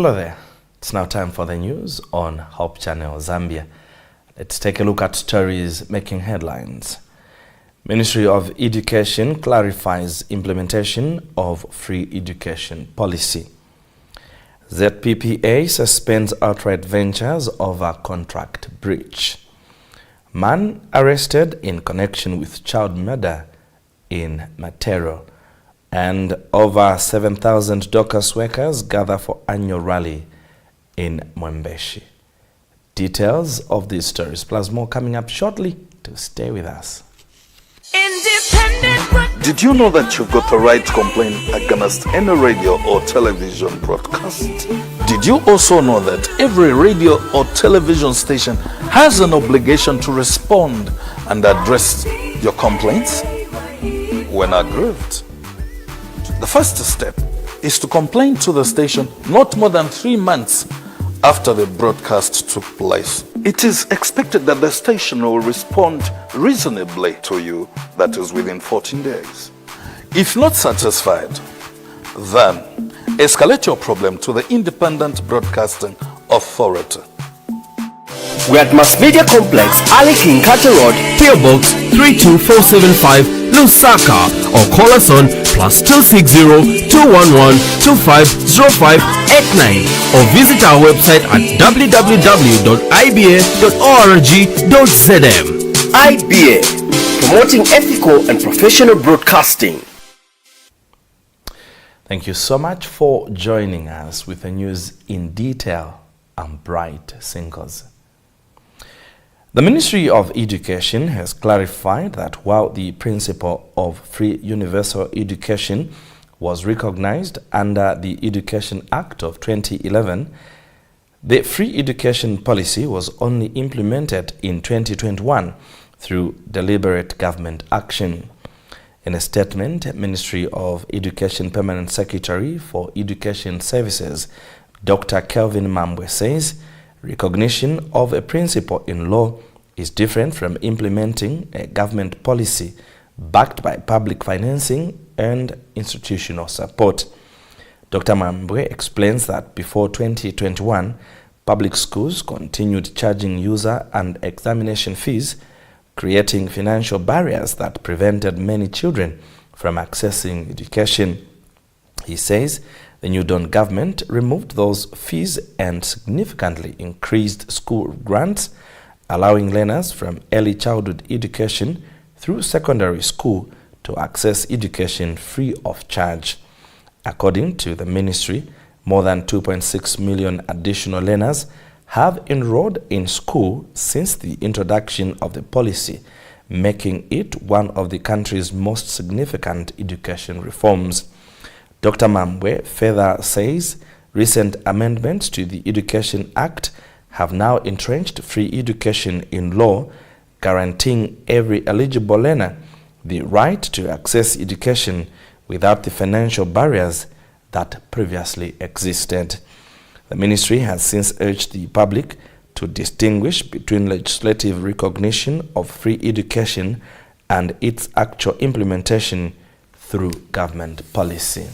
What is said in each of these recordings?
Hello there. It's now time for the news on Hope Channel Zambia. Let's take a look at stories making headlines. Ministry of Education clarifies implementation of free education policy. ZPPA suspends outright ventures over contract breach. Man arrested in connection with child murder in Matero. And over 7,000 Dorcas workers gather for annual rally in Mwembeshi. Details of these stories plus more coming up shortly, to stay with us. Did you know that you've got the right to complain against any radio or television broadcast? Did you also know that every radio or television station has an obligation to respond and address your complaints when aggrieved? The first step is to complain to the station not more than 3 months after the broadcast took place. It is expected that the station will respond reasonably to you, that is within 14 days. If not satisfied, then escalate your problem to the Independent Broadcasting Authority. We're at Mass Media Complex, Ali King Carter Road, PO Box 32475, Lusaka, or call us on +260 211 250589 or visit our website at www.iba.org.zm. IBA, promoting ethical and professional broadcasting. Thank you so much for joining us with the news in detail and bright singles. The Ministry of Education has clarified that while the principle of free universal education was recognized under the Education Act of 2011, the free education policy was only implemented in 2021 through deliberate government action. In a statement, Ministry of Education Permanent Secretary for Education Services, Dr. Kelvin Mambwe says, recognition of a principle in law is different from implementing a government policy backed by public financing and institutional support. Dr. Mambwe explains that before 2021, public schools continued charging user and examination fees, creating financial barriers that prevented many children from accessing education. He says the New Dawn government removed those fees and significantly increased school grants, allowing learners from early childhood education through secondary school to access education free of charge. According to the ministry, more than 2.6 million additional learners have enrolled in school since the introduction of the policy, making it one of the country's most significant education reforms. Dr. Mambwe further says recent amendments to the Education Act have now entrenched free education in law, guaranteeing every eligible learner the right to access education without the financial barriers that previously existed. The ministry has since urged the public to distinguish between legislative recognition of free education and its actual implementation through government policy.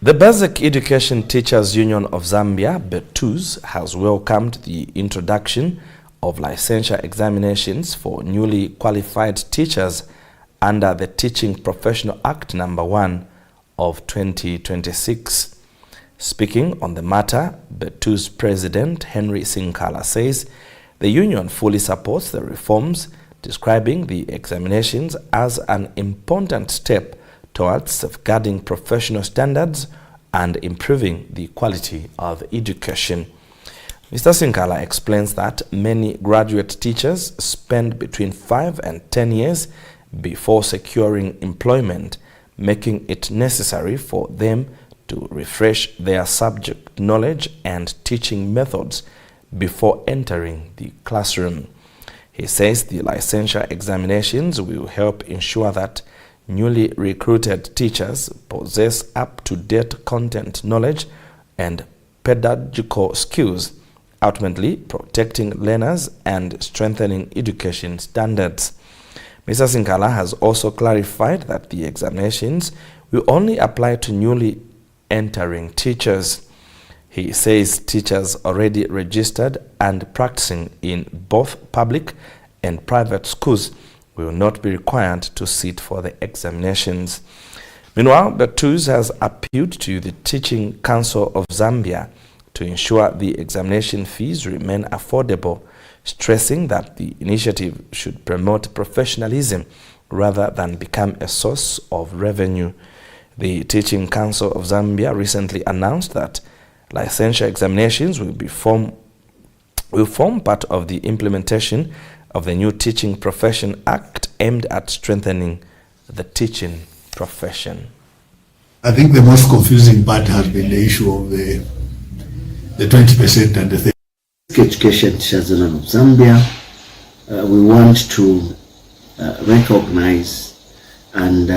The Basic Education Teachers Union of Zambia, BETUZ, has welcomed the introduction of licensure examinations for newly qualified teachers under the Teaching Professional Act No. 1 of 2026. Speaking on the matter, BETUZ President Henry Sinkala says the union fully supports the reforms, describing the examinations as an important step towards safeguarding professional standards and improving the quality of education. Mr. Sinkala explains that many graduate teachers spend between 5 and 10 years before securing employment, making it necessary for them to refresh their subject knowledge and teaching methods before entering the classroom. He says the licensure examinations will help ensure that newly recruited teachers possess up-to-date content knowledge and pedagogical skills, ultimately protecting learners and strengthening education standards. Mr. Sinkala has also clarified that the examinations will only apply to newly entering teachers. He says teachers already registered and practicing in both public and private schools will not be required to sit for the examinations. Meanwhile, Bertuz has appealed to the Teaching Council of Zambia to ensure the examination fees remain affordable, stressing that the initiative should promote professionalism rather than become a source of revenue. The Teaching Council of Zambia recently announced that licensure examinations will form part of the implementation of the new Teaching Profession Act aimed at strengthening the teaching profession. I think the most confusing part has been the issue of the 20% and the 30%. Education Teachers Union of Zambia, we want to recognize and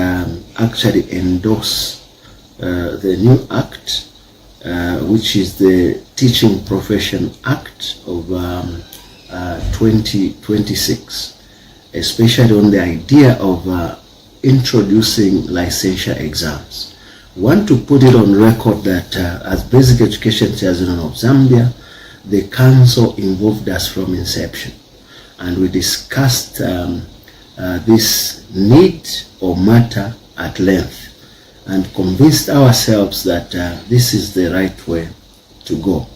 actually endorse the new act, which is the Teaching Profession Act of 2026, especially on the idea of introducing licensure exams. We want to put it on record that as Basic Education Teachers Union of Zambia, the council involved us from inception, and we discussed this need or matter at length and convinced ourselves that this is the right way to go.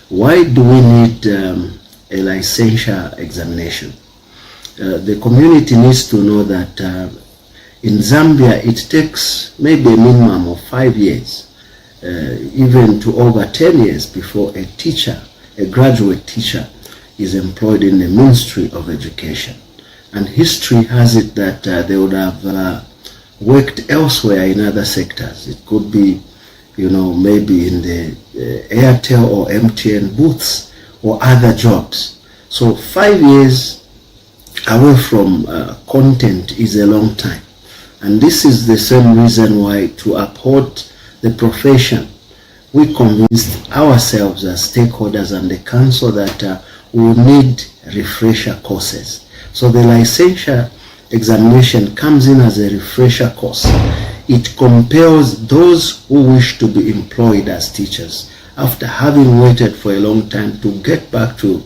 Why do we need a licensure examination? The community needs to know that in Zambia it takes maybe a minimum of 5 years, even to over 10 years before a teacher, a graduate teacher, is employed in the Ministry of Education. And history has it that they would have worked elsewhere in other sectors. It could be, maybe in the Airtel or MTN booths or other jobs. So 5 years away from content is a long time. And this is the same reason why, to uphold the profession, we convinced ourselves as stakeholders and the council that we need refresher courses. So the licensure examination comes in as a refresher course. It compels those who wish to be employed as teachers after having waited for a long time to get back to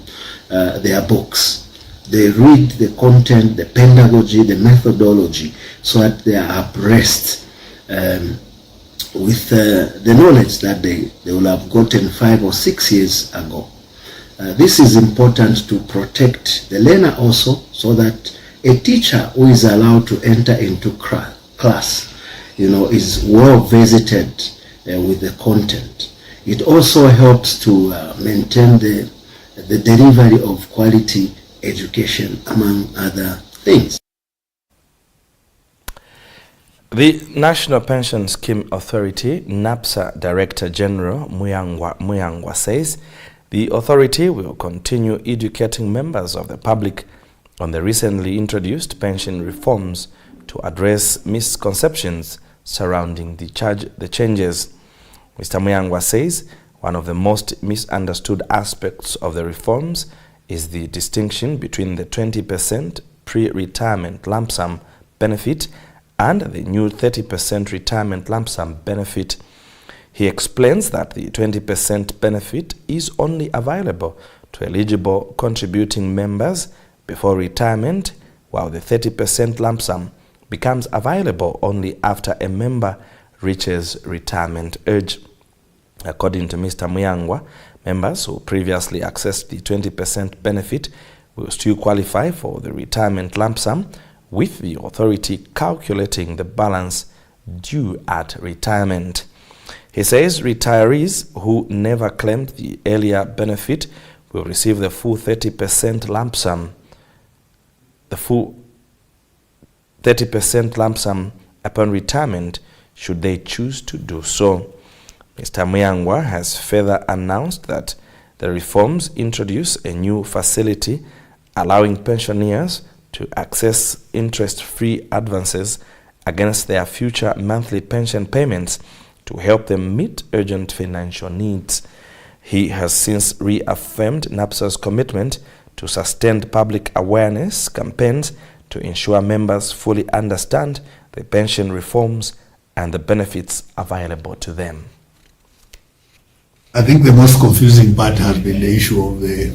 their books. They read the content, the pedagogy, the methodology, so that they are abreast with the knowledge that they will have gotten 5 or 6 years ago. This is important to protect the learner also, so that a teacher who is allowed to enter into class, is well visited with the content. It also helps to maintain the delivery of quality education, among other things. The National Pension Scheme Authority, NAPSA Director General Muyangwa says the authority will continue educating members of the public on the recently introduced pension reforms to address misconceptions surrounding the changes. Mr. Muyangwa says one of the most misunderstood aspects of the reforms is the distinction between the 20% pre-retirement lump sum benefit and the new 30% retirement lump sum benefit. He explains that the 20% benefit is only available to eligible contributing members before retirement, while the 30% lump sum becomes available only after a member reaches retirement age. According to Mr. Muyangwa, members who previously accessed the 20% benefit will still qualify for the retirement lump sum, with the authority calculating the balance due at retirement. He says retirees who never claimed the earlier benefit will receive the full 30% lump sum. The full 30% lump sum upon retirement, should they choose to do so. Mr. Muyangwa has further announced that the reforms introduce a new facility allowing pensioners to access interest-free advances against their future monthly pension payments to help them meet urgent financial needs. He has since reaffirmed NAPSA's commitment to sustained public awareness campaigns to ensure members fully understand the pension reforms and the benefits available to them. I think the most confusing part has been the issue of the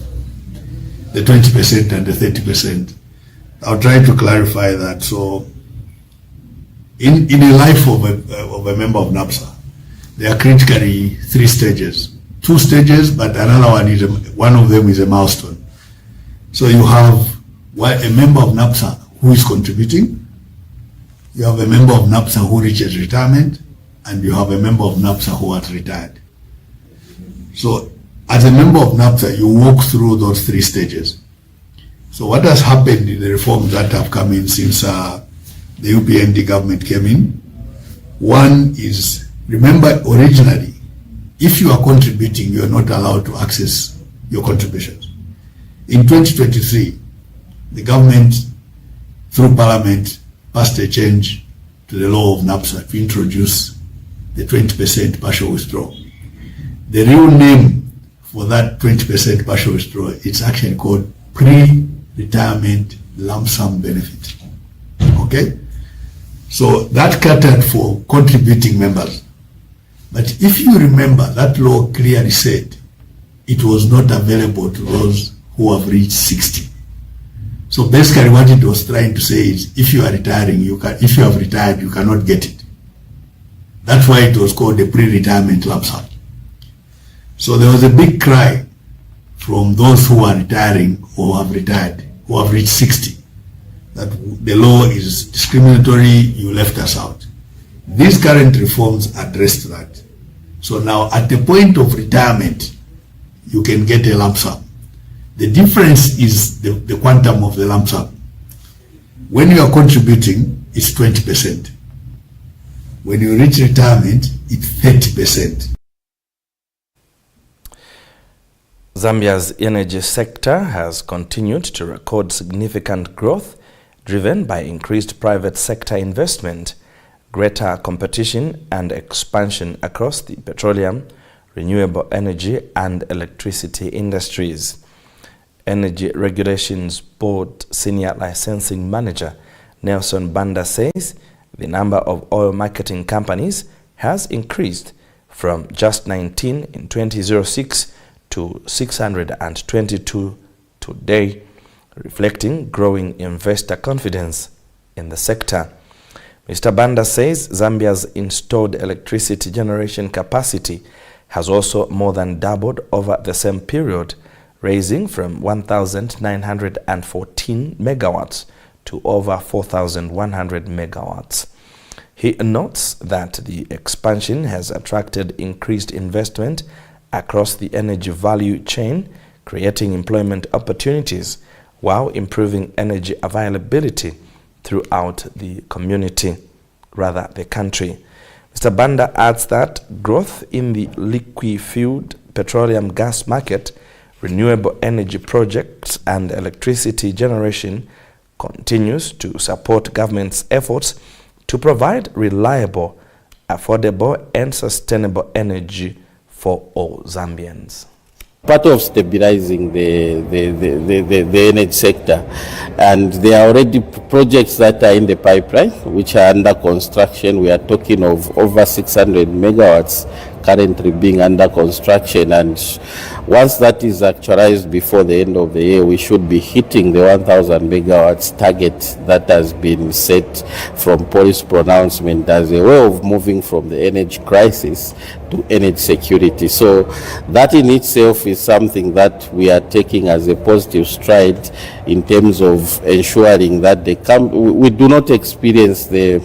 20% and the 30%. I'll try to clarify that. So, in a life of a member of NAPSA, there are critically 3 stages. 2 stages, but another one of them is a milestone. So you have a member of NAPSA who is contributing, you have a member of NAPSA who reaches retirement, and you have a member of NAPSA who has retired. So as a member of NAPSA, you walk through those 3 stages. So what has happened in the reforms that have come in since the UPND government came in? One is, remember originally, if you are contributing, you are not allowed to access your contributions. In 2023, the government, through Parliament, passed a change to the law of NAPSA to introduce the 20% partial withdrawal. The real name for that 20% partial withdrawal, it's actually called pre-retirement lump sum benefit. Okay? So that catered for contributing members. But if you remember, that law clearly said it was not available to those who have reached 60. So basically what it was trying to say is, if you are retiring, if you have retired, you cannot get it. That's why it was called the pre-retirement lump sum. So there was a big cry from those who are retiring or have retired, who have reached 60, that the law is discriminatory, you left us out. These current reforms addressed that. So now at the point of retirement, you can get a lump sum. The difference is the quantum of the lump sum. When you are contributing, it's 20%. When you reach retirement, it's 30%. Zambia's energy sector has continued to record significant growth, driven by increased private sector investment, greater competition and expansion across the petroleum, renewable energy and electricity industries. Energy Regulations Board Senior Licensing Manager Nelson Banda says the number of oil marketing companies has increased from just 19 in 2006 to 622 today, reflecting growing investor confidence in the sector. Mr. Banda says Zambia's installed electricity generation capacity has also more than doubled over the same period, raising from 1,914 megawatts to over 4,100 megawatts. He notes that the expansion has attracted increased investment across the energy value chain, creating employment opportunities while improving energy availability throughout the the country. Mr. Banda adds that growth in the liquefied petroleum gas market, renewable energy projects and electricity generation continues to support government's efforts to provide reliable, affordable and sustainable energy for all Zambians. Part of stabilizing the energy sector, and there are already projects that are in the pipeline which are under construction. We are talking of over 600 megawatts currently being under construction, and once that is actualized before the end of the year, we should be hitting the 1,000 megawatts target that has been set from policy pronouncement as a way of moving from the energy crisis to energy security. So that in itself is something that we are taking as a positive stride in terms of ensuring that we do not experience the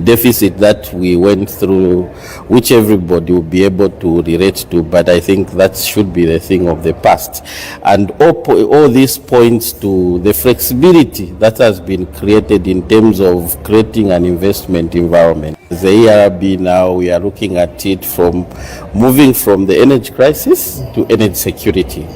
deficit that we went through, which everybody will be able to relate to, but I think that should be the thing of the past. And all this points to the flexibility that has been created in terms of creating an investment environment. The ERB now, we are looking at it from moving from the energy crisis to energy security.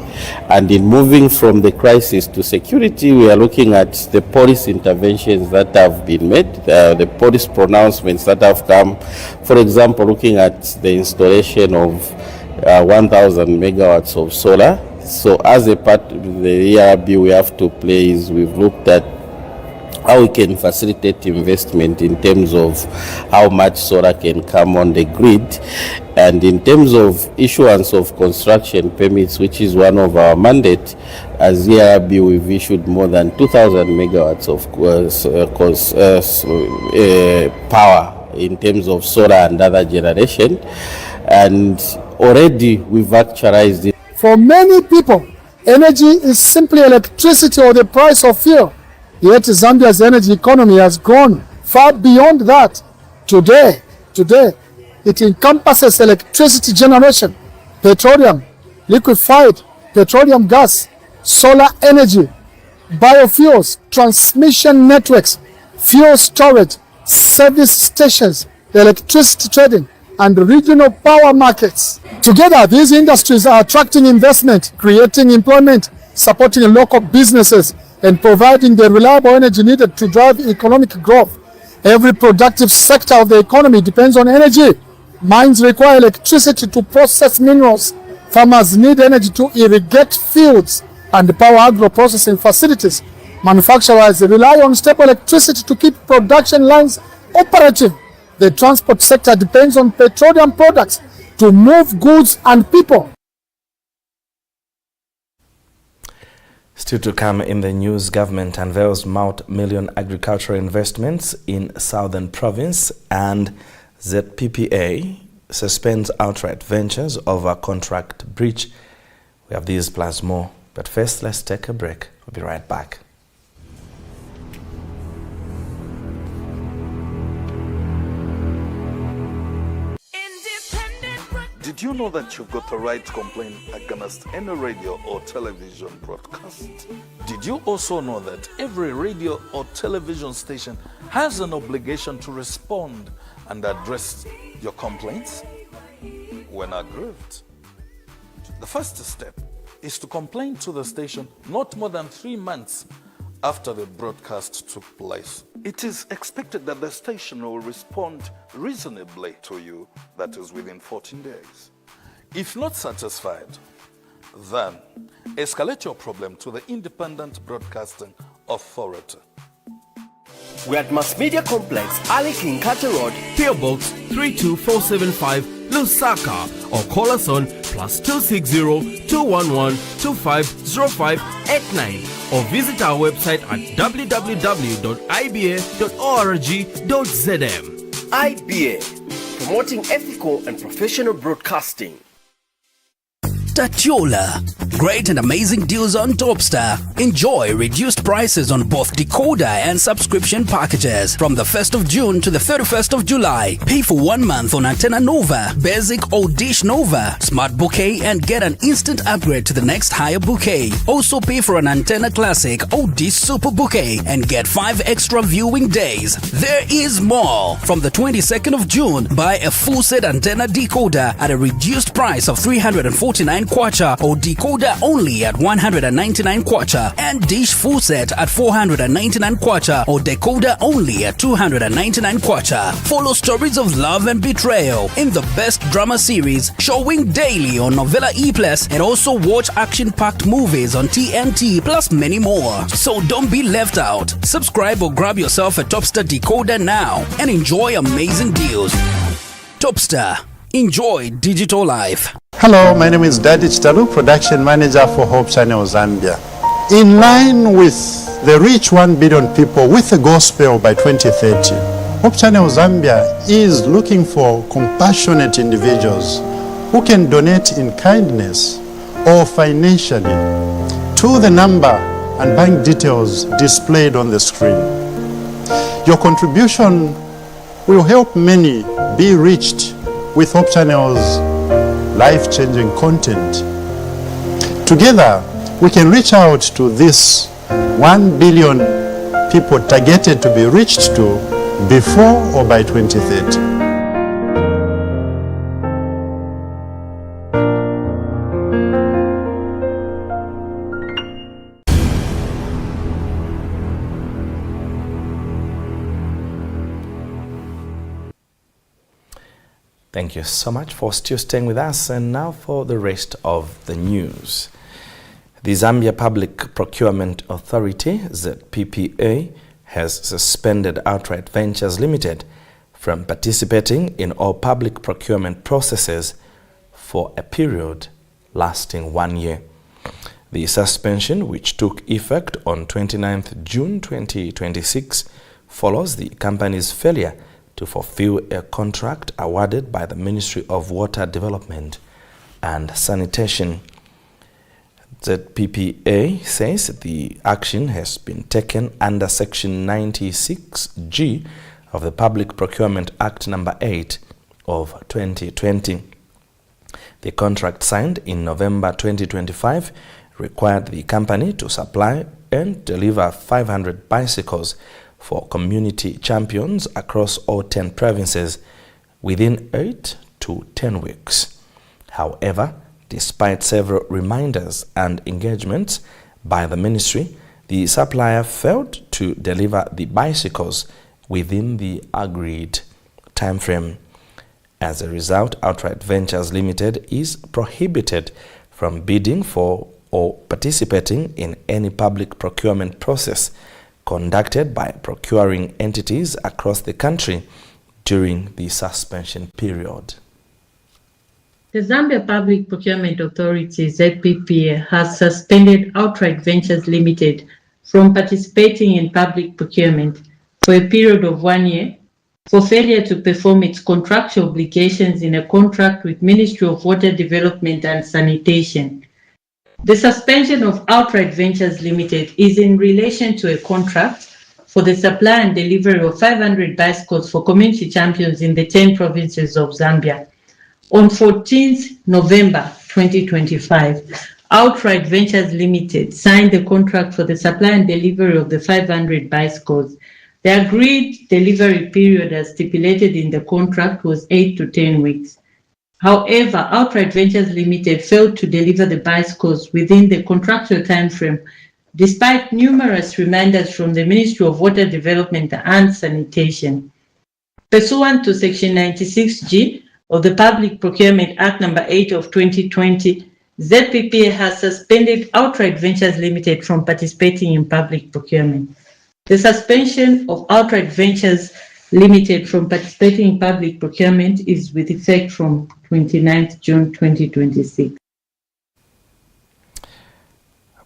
And in moving from the crisis to security, we are looking at the policy interventions that have been made, the policy pronouncements that have come. For example, looking at the installation of 1,000 megawatts of solar. So as a part of the ERB we have to play is we've looked at how we can facilitate investment in terms of how much solar can come on the grid, and in terms of issuance of construction permits, which is one of our mandate. As ERB, we've issued more than 2,000 megawatts of power in terms of solar and other generation, and already we've actualized it. For many people, energy is simply electricity or the price of fuel. Yet Zambia's energy economy has gone far beyond that. Today, it encompasses electricity generation, petroleum, liquefied petroleum gas, solar energy, biofuels, transmission networks, fuel storage, service stations, electricity trading, and regional power markets. Together, these industries are attracting investment, creating employment, supporting local businesses, and providing the reliable energy needed to drive economic growth. Every productive sector of the economy depends on energy. Mines require electricity to process minerals. Farmers need energy to irrigate fields and power agro-processing facilities. Manufacturers rely on stable electricity to keep production lines operative. The transport sector depends on petroleum products to move goods and people. Still to come in the news, government unveils multi-million agricultural investments in southern province, and ZPPA suspends outright ventures over contract breach. We have these plus more, but first let's take a break. We'll be right back. Did you know that you've got the right to complain against any radio or television broadcast? Did you also know that every radio or television station has an obligation to respond and address your complaints when aggrieved? The first step is to complain to the station not more than 3 months after the broadcast took place. It is expected that the station will respond reasonably to you, that is within 14 days. If not satisfied, then escalate your problem to the Independent Broadcasting Authority. We're at Mass Media Complex, Ali King Carter Road, PO Box 32475, Lusaka, or call us on +260 211 250589, or visit our website at www.iba.org.zm. IBA, promoting ethical and professional broadcasting. Tatiola. Great and amazing deals on Topstar. Enjoy reduced prices on both decoder and subscription packages from the 1st of June to the 31st of July. Pay for 1 month on Antenna Nova, Basic or Dish Nova, Smart Bouquet, and get an instant upgrade to the next higher bouquet. Also pay for an Antenna Classic or Dish Super Bouquet and get 5 extra viewing days. There is more. From the 22nd of June, buy a full set antenna decoder at a reduced price of 349 kwacha, or decoder only at 199 kwacha, and dish full set at 499 kwacha, or decoder only at 299 kwacha. Follow stories of love and betrayal in the best drama series showing daily on Novella E+, and also watch action-packed movies on TNT, plus many more. So don't be left out. Subscribe or grab yourself a Topstar decoder now and enjoy amazing deals. Topstar. Enjoy digital life. Hello, my name is Daddy Chitalu, Production Manager for Hope Channel Zambia. In line with the reach 1 billion people with the gospel by 2030, Hope Channel Zambia is looking for compassionate individuals who can donate in kindness or financially to the number and bank details displayed on the screen. Your contribution will help many be reached with Hope Channel's life-changing content. Together, we can reach out to this 1 billion people targeted to be reached to before or by 2030. Thank you so much for still staying with us. And now for the rest of the news. The Zambia Public Procurement Authority, ZPPA, has suspended Outright Ventures Limited from participating in all public procurement processes for a period lasting 1 year. The suspension, which took effect on 29th June 2026, follows the company's failure to fulfill a contract awarded by the Ministry of Water Development and Sanitation. ZPPA says the action has been taken under Section 96G of the Public Procurement Act No. 8 of 2020. The contract signed in November 2025 required the company to supply and deliver 500 bicycles for community champions across all 10 provinces within 8 to 10 weeks. However, despite several reminders and engagements by the ministry, the supplier failed to deliver the bicycles within the agreed timeframe. As a result, Outright Ventures Limited is prohibited from bidding for or participating in any public procurement process conducted by procuring entities across the country during the suspension period. The Zambia Public Procurement Authority, ZPPA, has suspended Outright Ventures Limited from participating in public procurement for a period of 1 year for failure to perform its contractual obligations in a contract with Ministry of Water Development and Sanitation. The suspension of Outright Ventures Limited is in relation to a contract for the supply and delivery of 500 bicycles for community champions in the 10 provinces of Zambia. On 14th November 2025, Outright Ventures Limited signed the contract for the supply and delivery of the 500 bicycles. The agreed delivery period as stipulated in the contract was 8 to 10 weeks. However, Outright Ventures Limited failed to deliver the bicycles within the contractual timeframe, despite numerous reminders from the Ministry of Water Development and Sanitation. Pursuant to Section 96G of the Public Procurement Act No. 8 of 2020, ZPPA has suspended Outright Ventures Limited from participating in public procurement. The suspension of Outright Ventures Limited from participating in public procurement is with effect from 29th June 2026.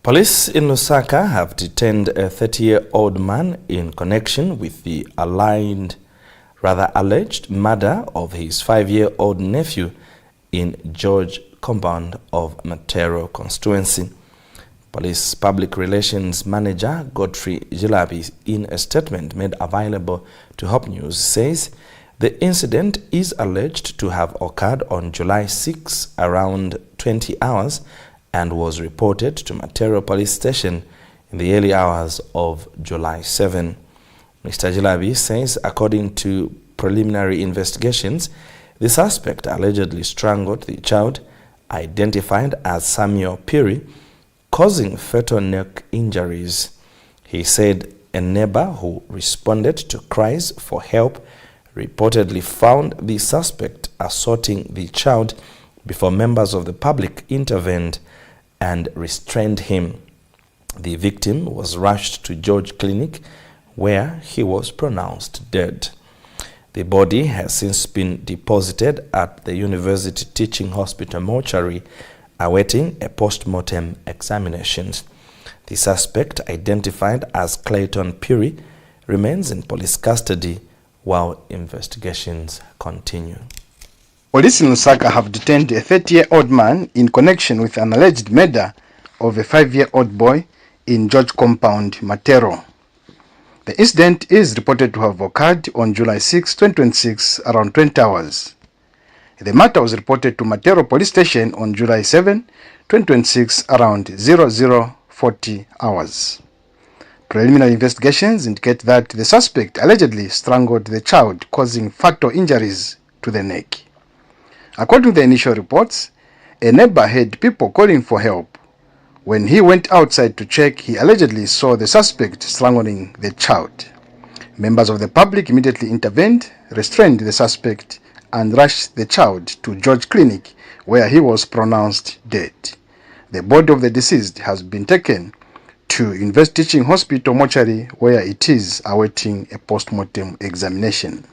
Police in Lusaka have detained a 30-year-old man in connection with the alleged murder of his 5-year-old nephew in George compound of Matero constituency. Police Public Relations Manager Godfrey Jilabi, in a statement made available to Hope News, says the incident is alleged to have occurred on July 6 around 20 hours and was reported to Matero Police Station in the early hours of July 7. Mr. Jilabi says, according to preliminary investigations, the suspect allegedly strangled the child, identified as Samuel Piri, causing fatal neck injuries. He said a neighbor who responded to cries for help reportedly found the suspect assaulting the child before members of the public intervened and restrained him. The victim was rushed to George Clinic, where he was pronounced dead. The body has since been deposited at the University Teaching Hospital mortuary, awaiting a post-mortem examination. The suspect, identified as Clayton Piri, remains in police custody while investigations continue. Police in Lusaka have detained a 30-year-old man in connection with an alleged murder of a 5-year-old boy in George Compound, Matero. The incident is reported to have occurred on July 6, 2026, around 20 hours. The matter was reported to Matero Police Station on July 7, 2026, around 0040 hours. Preliminary investigations indicate that the suspect allegedly strangled the child, causing fatal injuries to the neck. According to the initial reports, a neighbor heard people calling for help. When he went outside to check, he allegedly saw the suspect strangling the child. Members of the public immediately intervened, restrained the suspect, and rushed the child to George Clinic, where he was pronounced dead. The body of the deceased has been taken to University Teaching Hospital mortuary, where it is awaiting a post-mortem examination.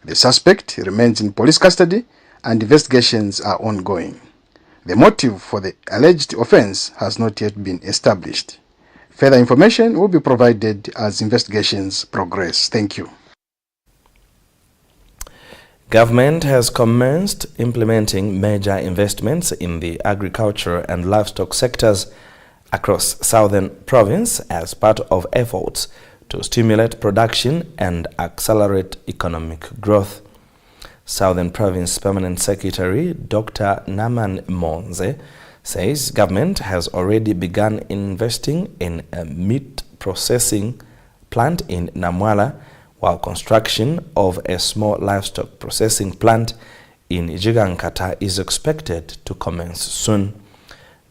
The suspect remains in police custody and investigations are ongoing. The motive for the alleged offense has not yet been established. Further information will be provided as investigations progress. Thank you. Government has commenced implementing major investments in the agriculture and livestock sectors across Southern Province as part of efforts to stimulate production and accelerate economic growth. Southern Province Permanent Secretary Dr. Naman Monze says government has already begun investing in a meat processing plant in Namwala, while construction of a small livestock processing plant in Jigankata is expected to commence soon.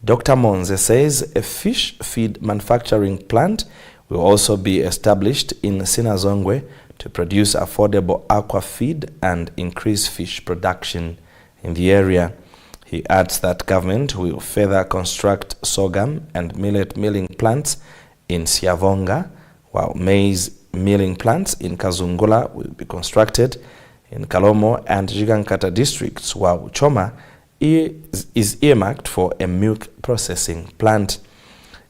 Dr. Monze says a fish feed manufacturing plant will also be established in Sinazongwe to produce affordable aqua feed and increase fish production in the area. He adds that government will further construct sorghum and millet milling plants in Siavonga, while maize milling plants in Kazungula will be constructed in Kalomo and Jigankata districts, while Choma is earmarked for a milk processing plant.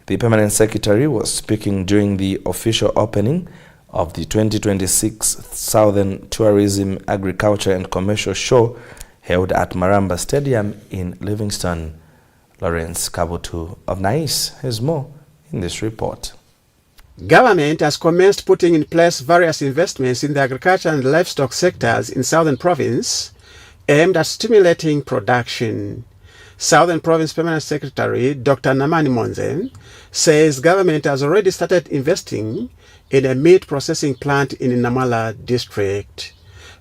The Permanent Secretary was speaking during the official opening of the 2026 Southern Tourism, Agriculture and Commercial Show held at Maramba Stadium in Livingstone. Lawrence Kabutu of NAIS has more in this report. Government has commenced putting in place various investments in the agriculture and livestock sectors in Southern Province aimed at stimulating production. Southern Province Permanent Secretary Dr. Namani Monze says government has already started investing in a meat processing plant in Namala district.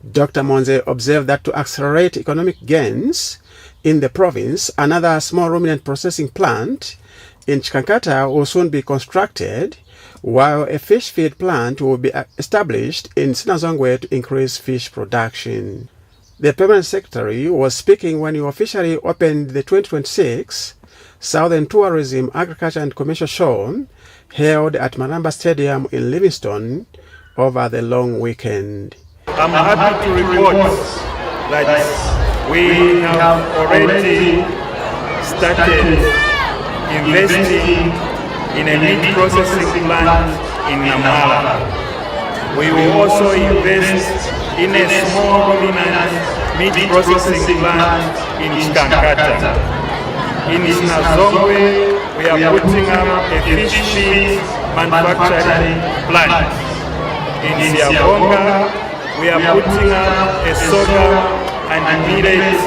Dr. Monze observed that to accelerate economic gains in the province, another small ruminant processing plant in Chikankata will soon be constructed, while a fish feed plant will be established in Sinazongwe to increase fish production. The Permanent Secretary was speaking when he officially opened the 2026 Southern Tourism, Agriculture and Commercial Show held at Maramba Stadium in Livingstone over the long weekend. I'm happy to report that we have already started investing in a meat processing plant in Namala. We will also invest in a small ruminant meat processing plant in Chikankata. In Sinazongwe, we are putting up a fish feed manufacturing plant. In Siavonga, we are putting up a sorghum and millet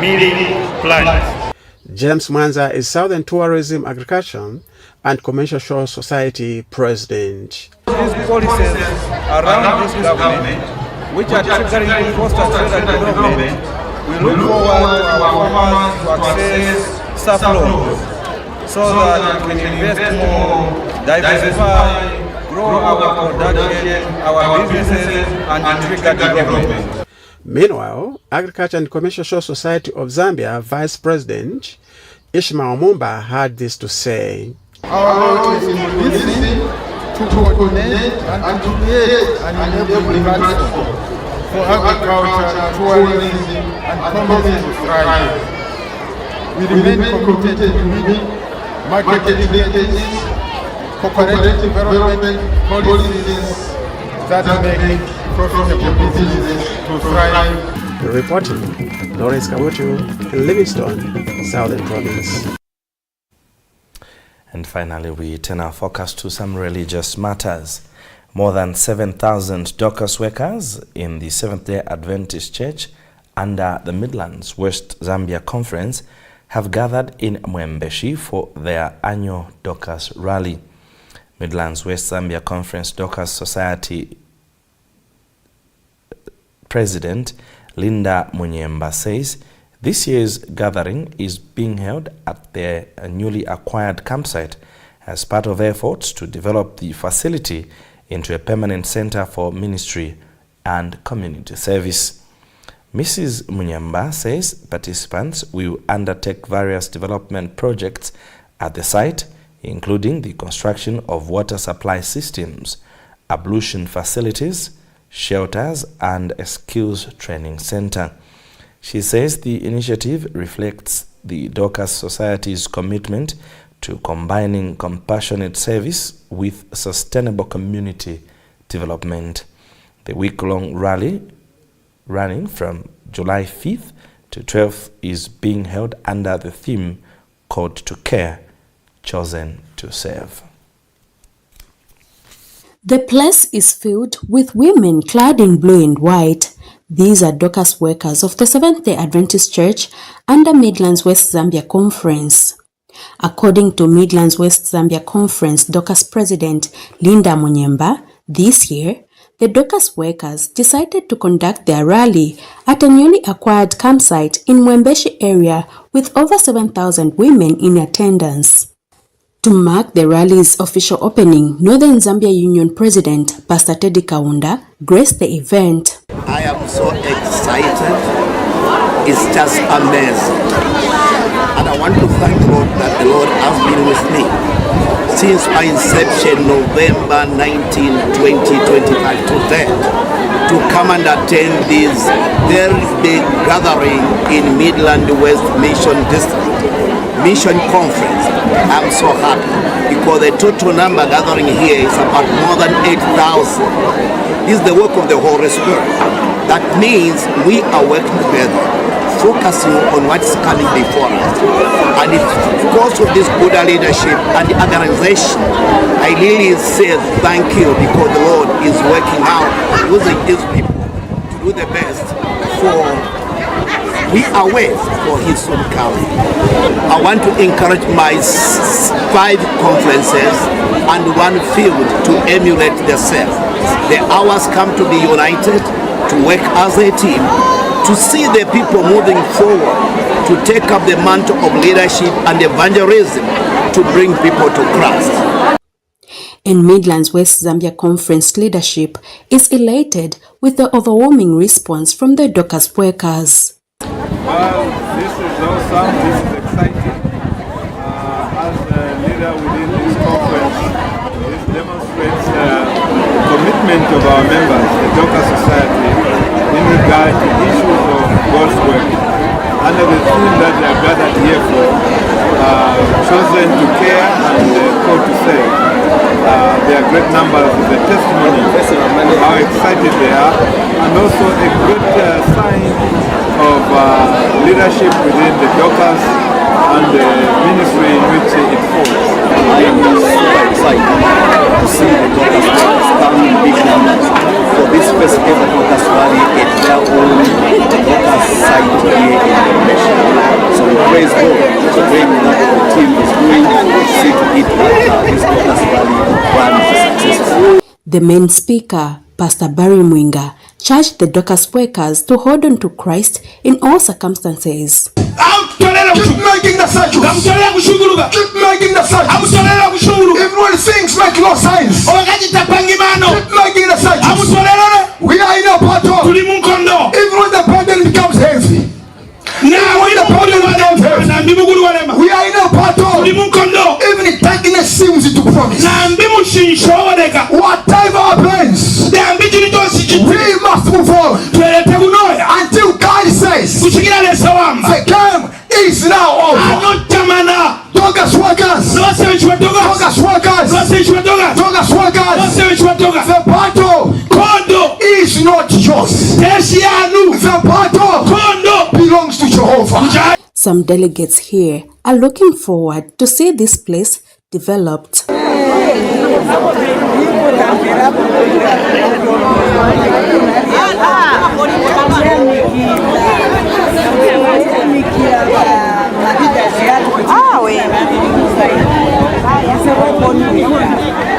milling plant. James Mwanza is Southern Tourism, Agriculture and Commercial Show Society President. These policies around this government, which are triggering to foster trade and development, we look forward to our farmers to access SAF loans so that we can invest more, diversify, grow our production, our businesses, and trigger development. Meanwhile, Agriculture and Commercial Show Society of Zambia Vice President Ishmael Mumba had this to say. Our role is in listening, to coordinate and to create an enabling platform for agriculture, tourism and commerce to thrive. We remain committed to meeting market realities, cooperative development policies that make profitable businesses to thrive. Reporting, Lawrence Kabutu, Livingstone, Southern Province. And finally, we turn our focus to some religious matters. More than 7,000 Dorcas workers in the Seventh-day Adventist Church under the Midlands West Zambia Conference have gathered in Mwembeshi for their annual Dorcas rally. Midlands West Zambia Conference Dorcas Society President Linda Munyemba says this year's gathering is being held at their newly acquired campsite as part of efforts to develop the facility into a permanent center for ministry and community service. Mrs. Munyemba says participants will undertake various development projects at the site, including the construction of water supply systems, ablution facilities, shelters, and a skills training center. She says the initiative reflects the Dorcas Society's commitment to combining compassionate service with sustainable community development. The week-long rally, running from July 5th to 12th, is being held under the theme Called to Care, Chosen to Serve. The place is filled with women clad in blue and white. These are Dorcas workers of the Seventh-day Adventist Church under Midlands West Zambia Conference. According to Midlands West Zambia Conference Dorcas President Linda Munyemba, this year, the Dorcas workers decided to conduct their rally at a newly acquired campsite in Mwembeshi area with over 7,000 women in attendance. To mark the rally's official opening, Northern Zambia Union President Pastor Teddy Kaunda graced the event. I am so excited. It's just amazing. And I want to thank God that the Lord has been with me since my inception, November 19, 2025 to date, to come and attend this very big gathering in Midland West Mission District, Mission Conference. I'm so happy because the total number gathering here is about more than 8,000. This is the work of the Holy Spirit. That means we are working together, focusing on what's coming before us. And it's because of this good leadership and the organization, I really say thank you because the Lord is working out, using His people to do the best for we are waiting for His soon coming. I want to encourage my 5 conferences and 1 field to emulate the same. The hours come to be united, to work as a team, to see the people moving forward, to take up the mantle of leadership and evangelism to bring people to Christ. And Midlands West Zambia Conference leadership is elated with the overwhelming response from the Dorcas workers. Well, this is awesome, this is exciting. As a leader within this conference, this demonstrates commitment of our members, the Dorcas Society, in regard to issues of God's work. Under the theme that they are gathered here for, chosen to care and called to serve. Their great numbers is a testimony of how excited they are, and also a good sign of leadership within the Dorcas and the ministry in which it falls. I am super excited to see the Dorcas workers come in big numbers for this first ever Dorcas rally at their own Dorcas site here in the nation. So we praise God for the way that the team is doing to see to it that this Dorcas rally runs successfully. The main speaker, Pastor Barry Mwinga, charged the Dorcas workers to hold on to Christ in all circumstances. Keep making the cycles. Keep making the cycles. Even when things make no sense. Keep making the cycles. We are in a battle. Even when the burden becomes heavy. Now when the burden becomes heavy. We are in a battle. Even if darkness seems to promise. Whatever happens, we must move on until God says the game is now over. Dorcas workers, Dorcas workers, Dorcas workers, the battle is not yours. The battle belongs to Jehovah. Some delegates here are looking forward to see this place developed.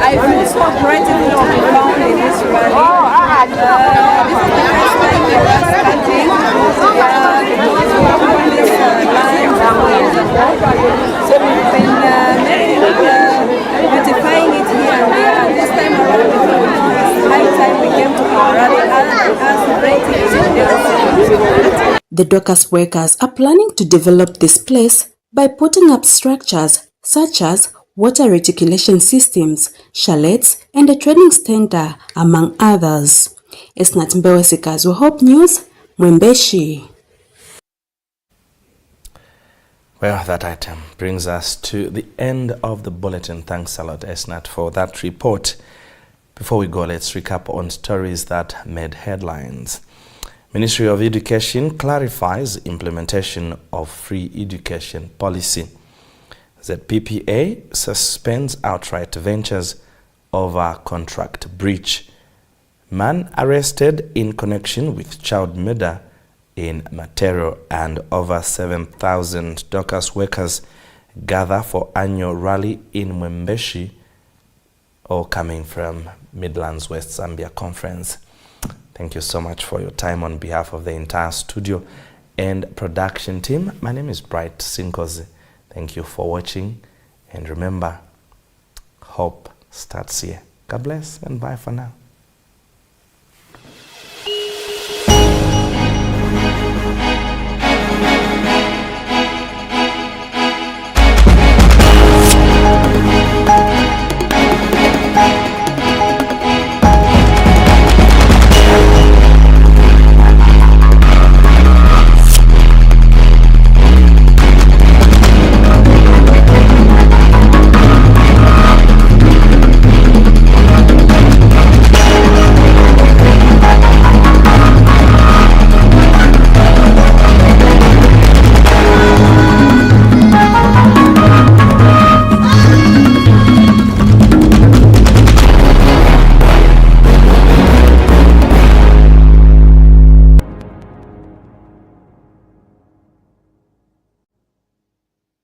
I feel so grateful to be found in this rally. This is the first time we are starting. So we've been beautifying it here and there. And this time around, we feel it's high time we came to our rally as The Dorcas workers are planning to develop this place by putting up structures such as water reticulation systems, chalets, and a training center, among others. Esnat Mbewesika's Hope News, Mwembeshi. Well, that item brings us to the end of the bulletin. Thanks a lot, Esnat, for that report. Before we go, let's recap on stories that made headlines. Ministry of Education clarifies implementation of free education policy. ZPPA suspends outright ventures over contract breach. Man arrested in connection with child murder in Matero, and over 7,000 Dorcas workers gather for annual rally in Mwembeshi, all coming from Midlands West Zambia Conference. Thank you so much for your time on behalf of the entire studio and production team. My name is Bright Sinkozi. Thank you for watching, and remember, hope starts here. God bless and bye for now.